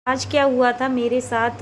आज क्या हुआ था मेरे साथ,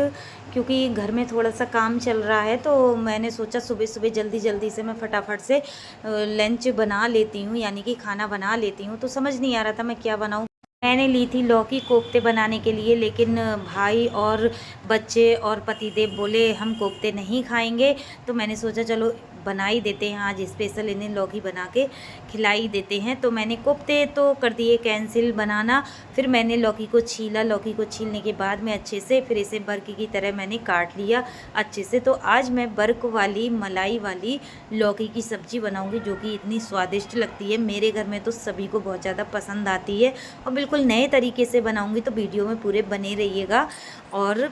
क्योंकि घर में थोड़ा-सा काम चल रहा है, तो मैंने सोचा सुबह-सुबह जल्दी-जल्दी से मैं फटाफट से लंच बना लेती हूँ, यानी कि खाना बना लेती हूँ। तो समझ नहीं आ रहा था मैं क्या बनाऊँ? मैंने ली थी लौकी कोफ्ते बनाने के लिए, लेकिन भाई और बच्चे और पतिदेव बोले हम कोफ्ते नहीं खाएँगे, तो मैंने सोचा चलो बना ही देते हैं, आज स्पेशल इन्हें लौकी बना के खिला ही देते हैं। तो मैंने कोफ्ते तो कर दिए कैंसिल बनाना, फिर मैंने लौकी को छीला, लौकी को छीलने के बाद में अच्छे से फिर इसे बर्क की तरह मैंने काट लिया अच्छे से। तो आज मैं बर्क वाली मलाई वाली लौकी की सब्ज़ी बनाऊँगी, जो कि इतनी स्वादिष्ट लगती है। मेरे घर में तो सभी को बहुत ज़्यादा पसंद आती है और बिल्कुल नए तरीके से बनाऊँगी, तो वीडियो में पूरे बने रहिएगा और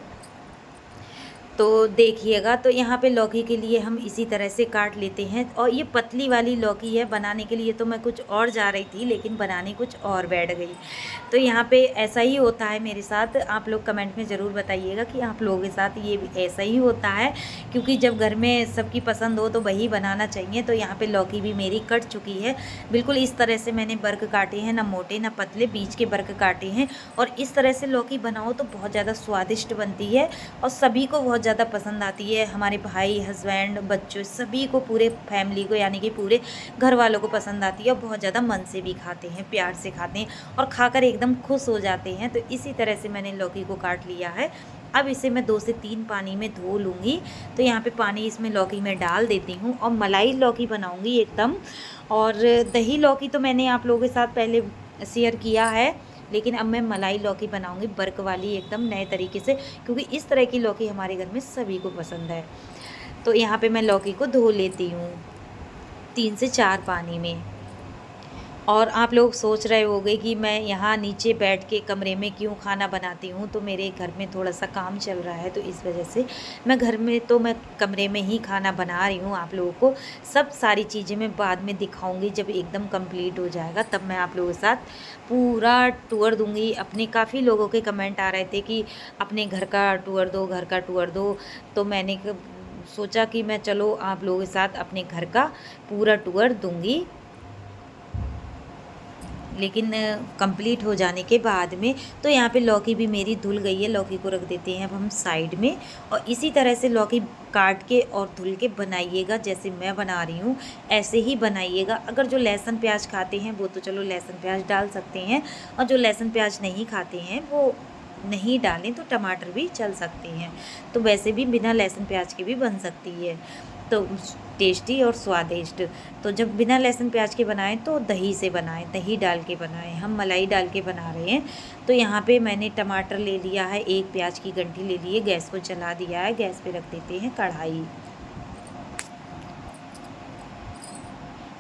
तो देखिएगा। तो यहाँ पे लौकी के लिए हम इसी तरह से काट लेते हैं, और ये पतली वाली लौकी है। बनाने के लिए तो मैं कुछ और जा रही थी, लेकिन बनाने कुछ और बैठ गई। तो यहाँ पे ऐसा ही होता है मेरे साथ। आप लोग कमेंट में ज़रूर बताइएगा कि आप लोगों के साथ ये भी ऐसा ही होता है, क्योंकि जब घर में सबकी पसंद हो तो वही बनाना चाहिए। तो यहाँ पे लौकी भी मेरी कट चुकी है, बिल्कुल इस तरह से मैंने बर्क काटे हैं, ना मोटे ना पतले, बीच के बर्क काटे हैं। और इस तरह से लौकी बनाओ तो बहुत ज़्यादा स्वादिष्ट बनती है और सभी को बहुत ज़्यादा पसंद आती है। हमारे भाई, हस्बैंड, बच्चों, सभी को, पूरे फैमिली को, यानी कि पूरे घर वालों को पसंद आती है और बहुत ज़्यादा मन से भी खाते हैं, प्यार से खाते हैं और खाकर एकदम खुश हो जाते हैं। तो इसी तरह से मैंने लौकी को काट लिया है। अब इसे मैं 2 से 3 पानी में धो लूँगी। तो यहाँ पे पानी इसमें लौकी में डाल देती हूँ और मलाई लौकी बनाऊँगी एकदम। और दही लौकी तो मैंने आप लोगों के साथ पहले शेयर किया है, लेकिन अब मैं मलाई लौकी बनाऊंगी बर्क वाली एकदम नए तरीके से, क्योंकि इस तरह की लौकी हमारे घर में सभी को पसंद है। तो यहाँ पे मैं लौकी को धो लेती हूँ 3 से 4 पानी में। और आप लोग सोच रहे होंगे कि मैं यहाँ नीचे बैठ के कमरे में क्यों खाना बनाती हूँ, तो मेरे घर में थोड़ा सा काम चल रहा है, तो इस वजह से मैं घर में, तो मैं कमरे में ही खाना बना रही हूँ। आप लोगों को सब सारी चीज़ें मैं बाद में दिखाऊंगी, जब एकदम कंप्लीट हो जाएगा तब मैं आप लोगों के साथ पूरा टूर दूँगी। अपने काफ़ी लोगों के कमेंट आ रहे थे कि अपने घर का टूर दो, घर का टूर दो, तो मैंने सोचा कि मैं चलो आप लोगों के साथ अपने घर का पूरा टूर दूँगी, लेकिन कंप्लीट हो जाने के बाद में। तो यहाँ पे लौकी भी मेरी धुल गई है, लौकी को रख देते हैं अब हम साइड में। और इसी तरह से लौकी काट के और धुल के बनाइएगा, जैसे मैं बना रही हूँ ऐसे ही बनाइएगा। अगर जो लहसुन प्याज खाते हैं वो तो चलो लहसुन प्याज डाल सकते हैं, और जो लहसुन प्याज नहीं खाते हैं वो नहीं डालें, तो टमाटर भी चल सकते हैं। तो वैसे भी बिना लहसुन प्याज के भी बन सकती है, तो टेस्टी और स्वादिष्ट। तो जब बिना लहसुन प्याज के बनाएं तो दही से बनाएं, दही डाल के बनाएं। हम मलाई डाल के बना रहे हैं। तो यहाँ पे मैंने टमाटर ले लिया है, एक प्याज की गंठी ले ली है, गैस को चला दिया है। गैस पे रख देते हैं कढ़ाई,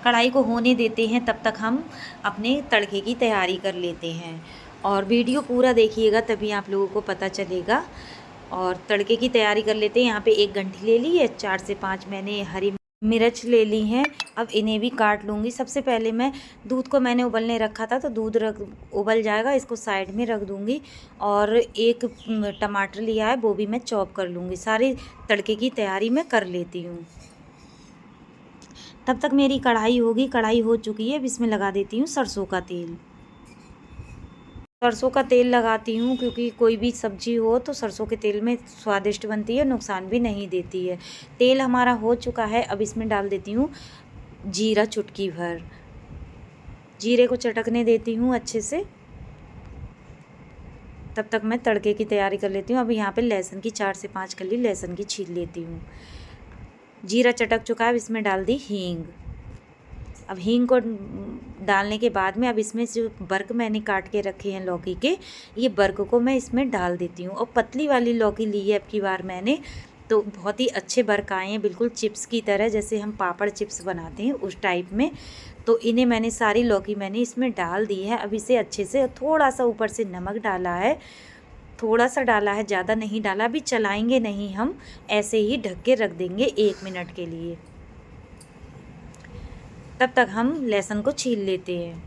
कढ़ाई को होने देते हैं, तब तक हम अपने तड़के की तैयारी कर लेते हैं। और वीडियो पूरा देखिएगा तभी आप लोगों को पता चलेगा। और तड़के की तैयारी कर लेते हैं। यहाँ पे एक गंठी ले ली है, 4 से 5 मैंने हरी मिर्च ले ली हैं। अब इन्हें भी काट लूँगी। सबसे पहले मैं दूध को मैंने उबलने रखा था, तो दूध उबल जाएगा, इसको साइड में रख दूँगी। और एक टमाटर लिया है, वो भी मैं चॉप कर लूँगी। सारी तड़के की तैयारी मैं कर लेती हूँ। तब तक मेरी कढ़ाई होगी, कढ़ाई हो चुकी है। अब इसमें लगा देती हूँ सरसों का तेल। सरसों का तेल लगाती हूँ क्योंकि कोई भी सब्जी हो तो सरसों के तेल में स्वादिष्ट बनती है, नुकसान भी नहीं देती है। तेल हमारा हो चुका है, अब इसमें डाल देती हूँ जीरा, चुटकी भर। जीरे को चटकने देती हूँ अच्छे से। तब तक मैं तड़के की तैयारी कर लेती हूँ। अब यहाँ पे लहसुन की 4 से 5 कली लहसुन की छील लेती हूँ। जीरा चटक चुका है, अब इसमें डाल दी हींग। अब हींग को डालने के बाद में अब इसमें जो बर्क मैंने काट के रखे हैं लौकी के, ये बर्क को मैं इसमें डाल देती हूँ। और पतली वाली लौकी ली है अब की बार मैंने, तो बहुत ही अच्छे बर्क आए हैं, बिल्कुल चिप्स की तरह, जैसे हम पापड़ चिप्स बनाते हैं उस टाइप में। तो इन्हें मैंने सारी लौकी मैंने इसमें डाल दी है। अब इसे अच्छे से, थोड़ा सा ऊपर से नमक डाला है, थोड़ा सा डाला है, ज़्यादा नहीं डाला। अभी चलाएँगे नहीं हम, ऐसे ही ढक के रख देंगे 1 मिनट के लिए। तब तक हम लहसुन को छील लेते हैं।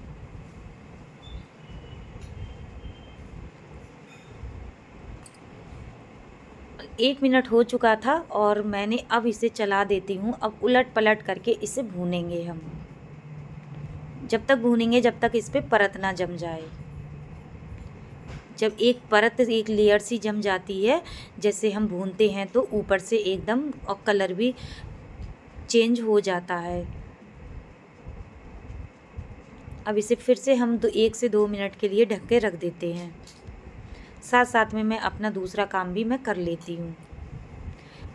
एक मिनट हो चुका था और मैंने अब इसे चला देती हूँ। अब उलट पलट करके इसे भूनेंगे हम, जब तक भूनेंगे जब तक इस पर परत ना जम जाए। जब एक परत, एक लेयर सी जम जाती है, जैसे हम भूनते हैं तो ऊपर से एकदम, और कलर भी चेंज हो जाता है। अब इसे फिर से हम 1 से 2 मिनट के लिए ढक के रख देते हैं। साथ साथ में मैं अपना दूसरा काम भी मैं कर लेती हूँ।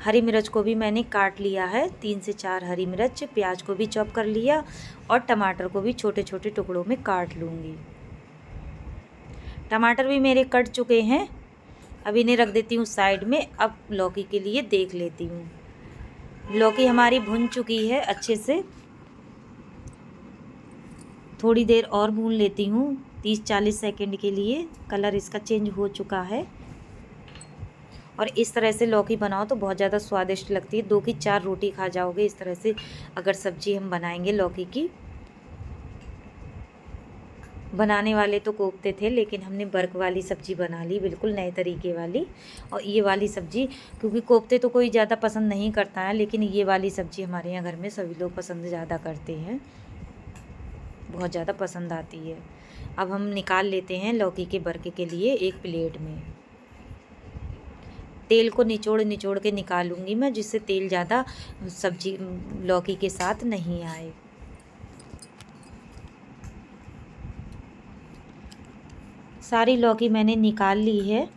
हरी मिर्च को भी मैंने काट लिया है, 3 से 4 हरी मिर्च, प्याज को भी चॉप कर लिया और टमाटर को भी छोटे छोटे टुकड़ों में काट लूँगी। टमाटर भी मेरे कट चुके हैं, अब इन्हें रख देती हूँ साइड में। अब लौकी के लिए देख लेती हूँ। लौकी हमारी भुन चुकी है अच्छे से, थोड़ी देर और भून लेती हूँ 30-40 सेकंड के लिए। कलर इसका चेंज हो चुका है। और इस तरह से लौकी बनाओ तो बहुत ज़्यादा स्वादिष्ट लगती है। 2 की 4 रोटी खा जाओगे इस तरह से अगर सब्जी हम बनाएंगे लौकी की। बनाने वाले तो कोफ्ते थे, लेकिन हमने बर्क वाली सब्ज़ी बना ली, बिल्कुल नए तरीके वाली। और ये वाली सब्ज़ी, क्योंकि कोफ्ते तो कोई ज़्यादा पसंद नहीं करता है, लेकिन ये वाली सब्ज़ी हमारे यहाँ घर में सभी लोग पसंद ज़्यादा करते हैं, बहुत ज़्यादा पसंद आती है। अब हम निकाल लेते हैं लौकी के बर्क के लिए एक प्लेट में। तेल को निचोड़ निचोड़ के निकालूंगी मैं, जिससे तेल ज़्यादा सब्जी लौकी के साथ नहीं आए। सारी लौकी मैंने निकाल ली है।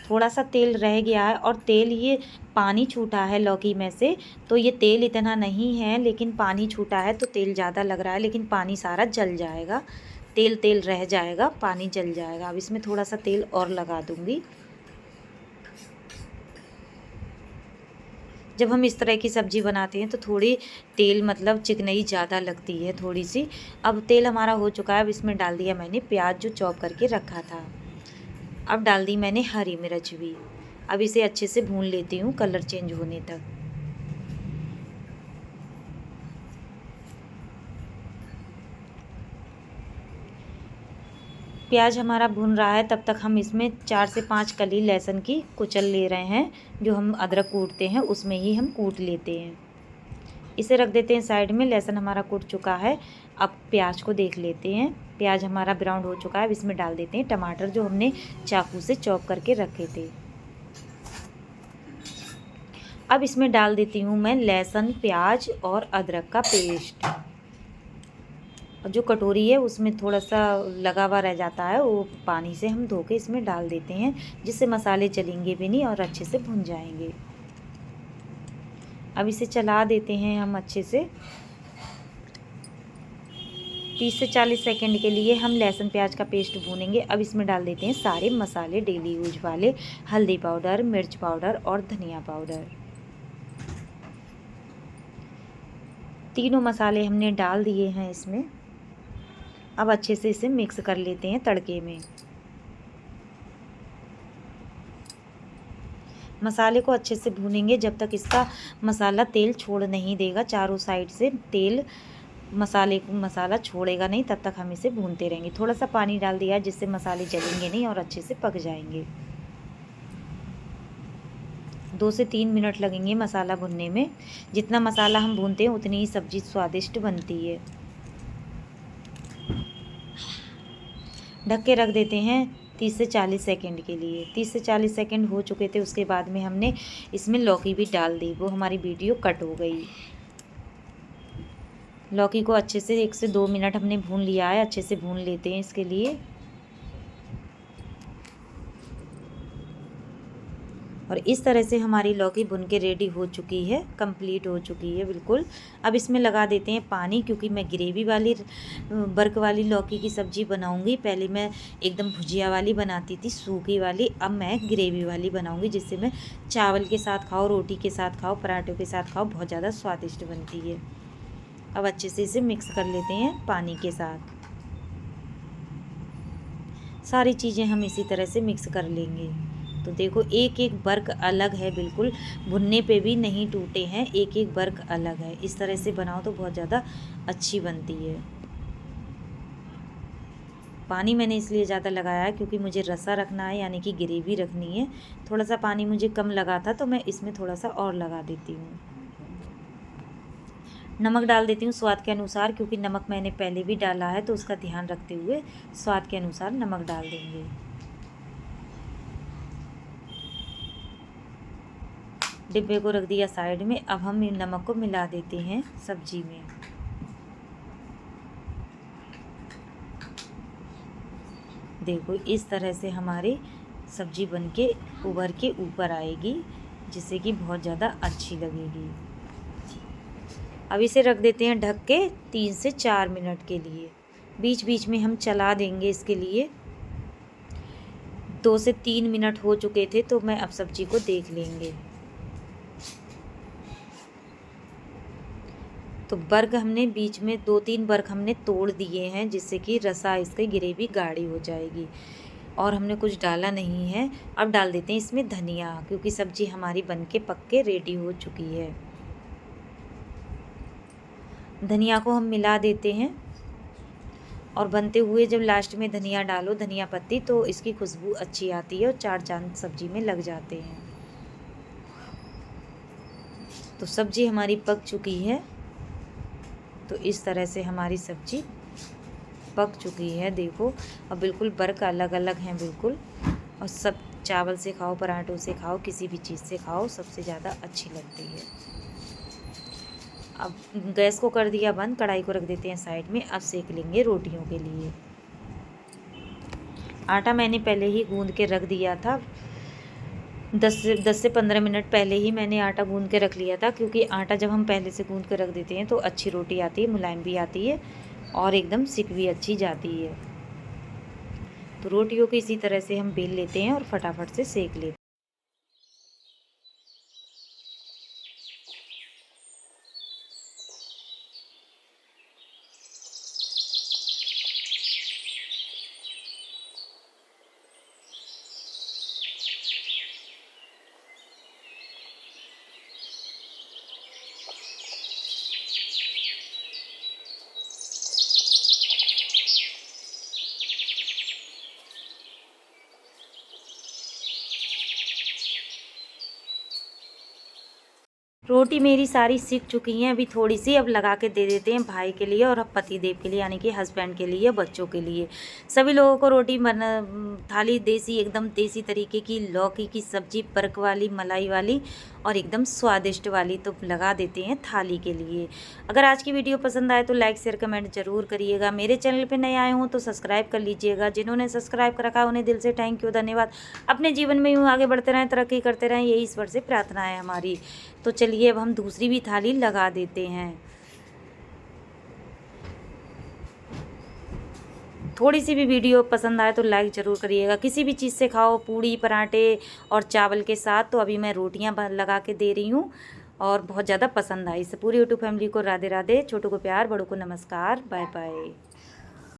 थोड़ा सा तेल रह गया है, और तेल ये पानी छूटा है लौकी में से, तो ये तेल इतना नहीं है, लेकिन पानी छूटा है तो तेल ज़्यादा लग रहा है, लेकिन पानी सारा जल जाएगा। तेल तेल रह जाएगा, पानी जल जाएगा। अब इसमें थोड़ा सा तेल और लगा दूंगी। जब हम इस तरह की सब्ज़ी बनाते हैं तो थोड़ी तेल मतलब चिकनाई ज़्यादा लगती है थोड़ी सी। अब तेल हमारा हो चुका है, अब इसमें डाल दिया मैंने प्याज जो चॉप करके रखा था। अब डाल दी मैंने हरी मिर्च भी। अब इसे अच्छे से भून लेती हूँ कलर चेंज होने तक। प्याज हमारा भून रहा है, तब तक हम इसमें 4 से 5 कली लहसुन की कुचल ले रहे हैं। जो हम अदरक कूटते हैं उसमें ही हम कूट लेते हैं। इसे रख देते हैं साइड में। लहसुन हमारा कूट चुका है। अब प्याज को देख लेते हैं। प्याज हमारा ब्राउन हो चुका है। अब इसमें डाल देते हैं टमाटर जो हमने चाकू से चॉप करके रखे थे। अब इसमें डाल देती हूँ मैं लहसुन, प्याज और अदरक का पेस्ट। और जो कटोरी है उसमें थोड़ा सा लगा हुआ रह जाता है, वो पानी से हम धो के इसमें डाल देते हैं, जिससे मसाले जलेंगे भी नहीं और अच्छे से भुन जाएंगे। अब इसे चला देते हैं हम अच्छे से। 30 से 40 सेकंड के लिए हम लहसुन प्याज का पेस्ट भूनेंगे। अब इसमें डाल देते हैं सारे मसाले डेली यूज वाले, हल्दी पाउडर, मिर्च पाउडर और धनिया पाउडर। तीनों मसाले हमने डाल दिए हैं इसमें। अब अच्छे से इसे मिक्स कर लेते हैं तड़के में। मसाले को अच्छे से भूनेंगे जब तक इसका मसाला तेल छोड़ नहीं देगा। चारों साइड से तेल मसाला छोड़ेगा नहीं, तब तक हम इसे भूनते रहेंगे। थोड़ा सा पानी डाल दिया जिससे मसाले जलेंगे नहीं और अच्छे से पक जाएंगे। 2 से 3 मिनट लगेंगे मसाला भुनने में। जितना मसाला हम भूनते हैं उतनी ही सब्ज़ी स्वादिष्ट बनती है। ढक के रख देते हैं 30 से 40 सेकंड के लिए। 30 से 40 सेकंड हो चुके थे। उसके बाद में हमने इसमें लौकी भी डाल दी, वो हमारी वीडियो कट हो गई। लौकी को अच्छे से 1 से 2 मिनट हमने भून लिया है। अच्छे से भून लेते हैं इसके लिए। और इस तरह से हमारी लौकी भुन के रेडी हो चुकी है, कंप्लीट हो चुकी है बिल्कुल। अब इसमें लगा देते हैं पानी, क्योंकि मैं ग्रेवी वाली बर्क वाली लौकी की सब्ज़ी बनाऊंगी। पहले मैं एकदम भुजिया वाली बनाती थी, सूखी वाली। अब मैं ग्रेवी वाली बनाऊंगी, जिससे मैं चावल के साथ खाओ, रोटी के साथ खाओ, पराठों के साथ खाओ, बहुत ज़्यादा स्वादिष्ट बनती है। अब अच्छे से इसे मिक्स कर लेते हैं पानी के साथ। सारी चीज़ें हम इसी तरह से मिक्स कर लेंगे। तो देखो एक एक बर्क अलग है, बिल्कुल भुनने पे भी नहीं टूटे हैं, एक एक बर्क अलग है। इस तरह से बनाओ तो बहुत ज़्यादा अच्छी बनती है। पानी मैंने इसलिए ज़्यादा लगाया है क्योंकि मुझे रसा रखना है, यानी कि ग्रेवी रखनी है। थोड़ा सा पानी मुझे कम लगा था, तो मैं इसमें थोड़ा सा और लगा देती हूँ। नमक डाल देती हूँ स्वाद के अनुसार, क्योंकि नमक मैंने पहले भी डाला है तो उसका ध्यान रखते हुए स्वाद के अनुसार नमक डाल देंगे। डिब्बे को रख दिया साइड में। अब हम इन नमक को मिला देते हैं सब्जी में। देखो इस तरह से हमारी सब्जी बनके उभर के ऊपर आएगी, जिससे कि बहुत ज़्यादा अच्छी लगेगी। अब इसे रख देते हैं ढक के 3 से 4 मिनट के लिए। बीच बीच में हम चला देंगे इसके लिए। 2 से 3 मिनट हो चुके थे तो मैं अब सब्जी को देख लेंगे। तो बर्ग हमने बीच में 2-3 बर्ग हमने तोड़ दिए हैं, जिससे कि रसा इसकी ग्रेवी गाढ़ी हो जाएगी। और हमने कुछ डाला नहीं है। अब डाल देते हैं इसमें धनिया, क्योंकि सब्जी हमारी बनके पक के रेडी हो चुकी है। धनिया को हम मिला देते हैं और बनते हुए जब लास्ट में धनिया डालो, धनिया पत्ती, तो इसकी खुशबू अच्छी आती है और 4 चांद सब्जी में लग जाते हैं। तो सब्जी हमारी पक चुकी है। तो इस तरह से हमारी सब्जी पक चुकी है। देखो अब बिल्कुल बर्क अलग अलग हैं बिल्कुल। और सब चावल से खाओ, पराठों से खाओ, किसी भी चीज़ से खाओ, सबसे ज़्यादा अच्छी लगती है। अब गैस को कर दिया बंद, कढ़ाई को रख देते हैं साइड में। अब सेक लेंगे रोटियों के लिए। आटा मैंने पहले ही गूंद के रख दिया था। 10 से 15 मिनट पहले ही मैंने आटा गूंद के रख लिया था, क्योंकि आटा जब हम पहले से गूंद के रख देते हैं तो अच्छी रोटी आती है, मुलायम भी आती है और एकदम सिक भी अच्छी जाती है। तो रोटियों को इसी तरह से हम बेल लेते हैं और फटाफट से सेक लेते हैं। रोटी मेरी सारी सीख चुकी हैं। अभी थोड़ी सी अब लगा के दे देते हैं भाई के लिए और अब पति देव के लिए, यानी कि हस्बैंड के लिए, बच्चों के लिए। सभी लोगों को रोटी थाली देसी, एकदम देसी तरीके की लौकी की सब्जी, पर्क वाली, मलाई वाली और एकदम स्वादिष्ट वाली, तो लगा देते हैं थाली के लिए। अगर आज की वीडियो पसंद आए तो लाइक शेयर कमेंट ज़रूर करिएगा। मेरे चैनल पर नए आए हों तो सब्सक्राइब कर लीजिएगा। जिन्होंने सब्सक्राइब कर रखा है उन्हें दिल से थैंक यू, धन्यवाद। अपने जीवन में यूँ आगे बढ़ते रहें, तरक्की करते रहें, यही ईश्वर से प्रार्थना है हमारी। तो चलिए अब हम दूसरी भी थाली लगा देते हैं। थोड़ी सी भी वीडियो पसंद आए तो लाइक ज़रूर करिएगा। किसी भी चीज़ से खाओ, पूड़ी, पराठे और चावल के साथ। तो अभी मैं रोटियां लगा के दे रही हूँ और बहुत ज़्यादा पसंद आई। इस पूरी यूट्यूब फैमिली को राधे राधे, छोटों को प्यार, बड़ों को नमस्कार, बाय बाय।